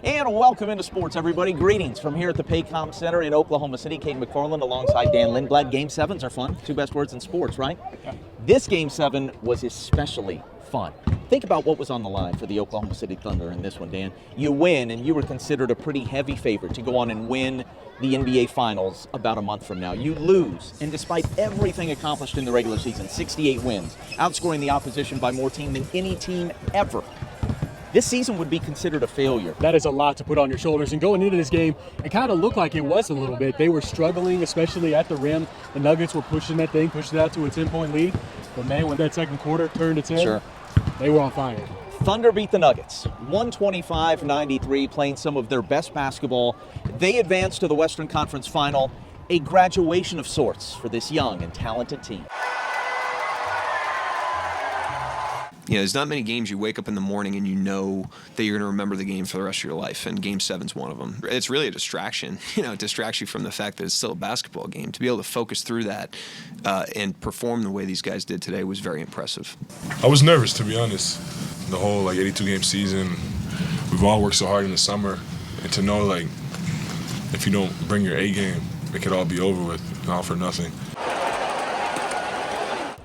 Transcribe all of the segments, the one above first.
And welcome into sports, everybody. Greetings from here at the Paycom Center in Oklahoma City. Kate McFarland alongside Dan Lindblad. Game 7s are fun. Two best words in sports, right? Yeah. This Game 7 was especially fun. Think about what was on the line for the Oklahoma City Thunder in this one, Dan. You win, and you were considered a pretty heavy favorite to go on and win the NBA Finals about a month from now. You lose, and despite everything accomplished in the regular season, 68 wins, outscoring the opposition by more team than any team ever, this season would be considered a failure. That is a lot to put on your shoulders. And going into this game, it kind of looked like it was a little bit. They were struggling, especially at the rim. The Nuggets were pushing that thing, pushing it out to a 10-point lead. But man, when that second quarter turned its head, they were on fire. Thunder beat the Nuggets, 125-93, playing some of their best basketball. They advanced to the Western Conference Final, a graduation of sorts for this young and talented team. Yeah, there's not many games you wake up in the morning and you know that you're going to remember the game for the rest of your life, and Game 7's one of them. It's really a distraction. It distracts you from the fact that it's still a basketball game. To be able to focus through that and perform the way these guys did today was very impressive. I was nervous, to be honest. The whole 82-game season, we've all worked so hard in the summer, and to know if you don't bring your A game, it could all be over with, all for nothing.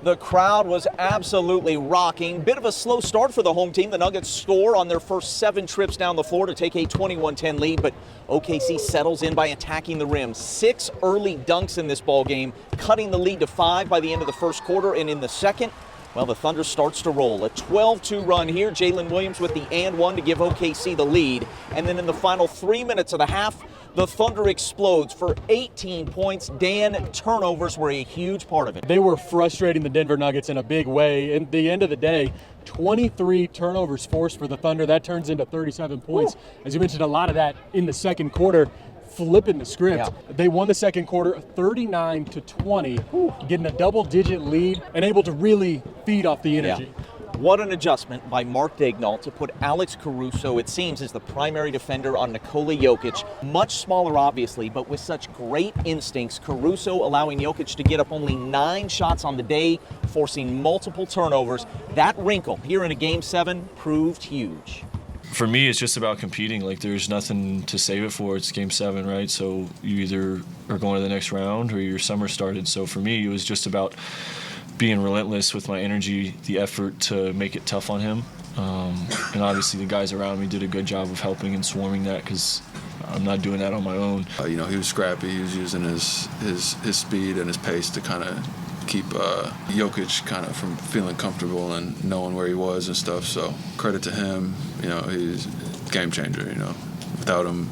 The crowd was absolutely rocking. Bit of a slow start for the home team. The Nuggets score on their first 7 trips down the floor to take a 21-10 lead, but OKC settles in by attacking the rim. 6 early dunks in this ball game, cutting the lead to 5 by the end of the first quarter, and in the second, well, the Thunder starts to roll. A 12-2 run here. Jalen Williams with the and one to give OKC the lead. And then in the final 3 minutes of the half, the Thunder explodes for 18 points. Dan, turnovers were a huge part of it. They were frustrating the Denver Nuggets in a big way. At the end of the day, 23 turnovers forced for the Thunder. That turns into 37 points. Ooh. As you mentioned, a lot of that in the second quarter. Flipping the script. Yeah. They won the second quarter 39-20, getting a double-digit lead and able to really feed off the energy. Yeah. What an adjustment by Mark Daigneault to put Alex Caruso, it seems, as the primary defender on Nikola Jokic. Much smaller, obviously, but with such great instincts. Caruso allowing Jokic to get up only 9 shots on the day, forcing multiple turnovers. That wrinkle here in a Game 7 proved huge. For me, it's just about competing. There's nothing to save it for. It's Game 7, right? So you either are going to the next round or your summer started. So for me, it was just about being relentless with my energy, the effort to make it tough on him. And obviously the guys around me did a good job of helping and swarming that, because I'm not doing that on my own. He was scrappy. He was using his speed and his pace to kind of keep Jokic kind of from feeling comfortable and knowing where he was and stuff. So credit to him. He's a game changer. Without him,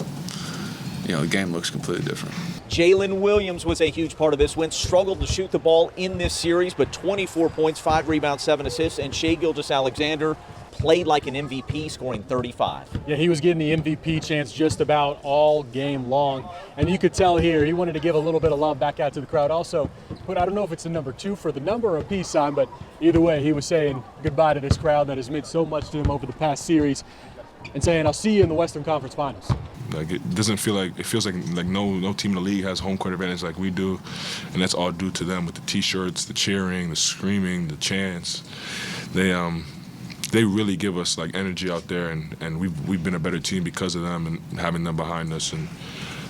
the game looks completely different. Jalen Williams was a huge part of this win. Struggled to shoot the ball in this series, but 24 points, 5 rebounds, 7 assists. And Shai Gilgeous-Alexander played like an MVP, scoring 35. Yeah, he was getting the MVP chance just about all game long. And you could tell here he wanted to give a little bit of love back out to the crowd. Also, put, I don't know if it's a number 2 for the number or a peace sign, but either way, he was saying goodbye to this crowd that has meant so much to him over the past series and saying, I'll see you in the Western Conference Finals. It doesn't feel like, it feels like no team in the league has home court advantage like we do, and that's all due to them with the T-shirts, the cheering, the screaming, the chants. They really give us energy out there, and we've been a better team because of them and having them behind us. And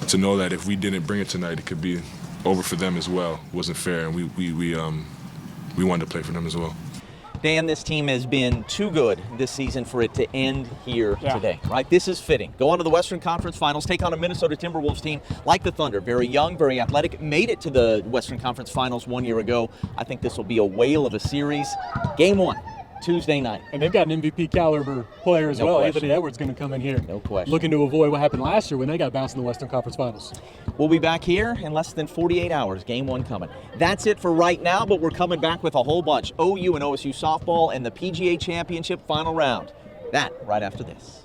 to know that if we didn't bring it tonight, it could be over for them as well wasn't fair, and we wanted to play for them as well. Dan, this team has been too good this season for it to end here today, right? This is fitting. Go on to the Western Conference Finals, take on a Minnesota Timberwolves team like the Thunder. Very young, very athletic, made it to the Western Conference Finals 1 year ago. I think this will be a whale of a series. Game 1. Tuesday night. And they've got an MVP caliber player as well. Question. Anthony Edwards going to come in here. No question. Looking to avoid what happened last year when they got bounced in the Western Conference Finals. We'll be back here in less than 48 hours. Game 1 coming. That's it for right now, but we're coming back with a whole bunch. OU and OSU softball and the PGA Championship final round. That right after this.